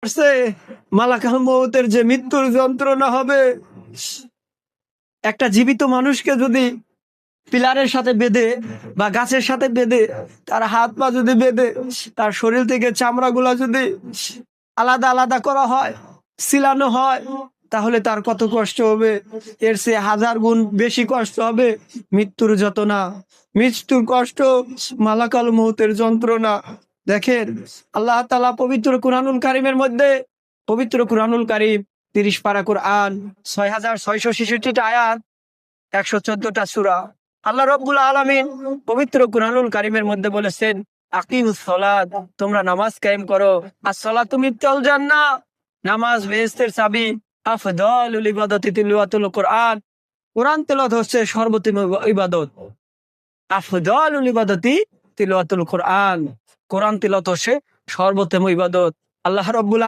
আসছে মালাকাল মউতের যে মৃত্যুর যন্ত্রণা হবে, একটা জীবিত মানুষকে যদি পিলারের সাথে বেঁধে বা গাছের সাথে বেঁধে তার হাত পা যদি বেঁধে তার শরীর থেকে চামড়াগুলা যদি আলাদা আলাদা করা হয়, সিলানো হয়, তাহলে তার কত কষ্ট হবে। এর চেয়ে হাজার গুণ বেশি কষ্ট হবে মৃত্যুর যন্ত্রণা, মৃত্যুর কষ্ট, মালাকাল মউতের যন্ত্রণা। দেখেন আল্লাহ তাআলা পবিত্র কুরআনুল কারীমের মধ্যে, পবিত্র কুরআনুল কারীম 30 পারা কোরআন, 6666টা আয়াত, 114টা সূরা। আল্লাহ রাব্বুল আলামিন পবিত্র কুরআনুল কারীমের মধ্যে বলেছেন, আকিমুস সালাত, তোমরা নামাজ কায়েম করো। as-সালাতু মিফতাহুল জান্নাহ, নামাজ বেহেশতের চাবি। আফদালুল ইবাদাতি তিলাওয়াতুল কোরআন, কোরআন তেলাওয়াত হচ্ছে সর্বোত্তম ইবাদত। আফদালুল ইবাদাতি তিলাওয়াতুল কোরআন, কোরআন তেলাওয়াত হচ্ছে সর্বোত্তম ইবাদত। আল্লাহ রাব্বুল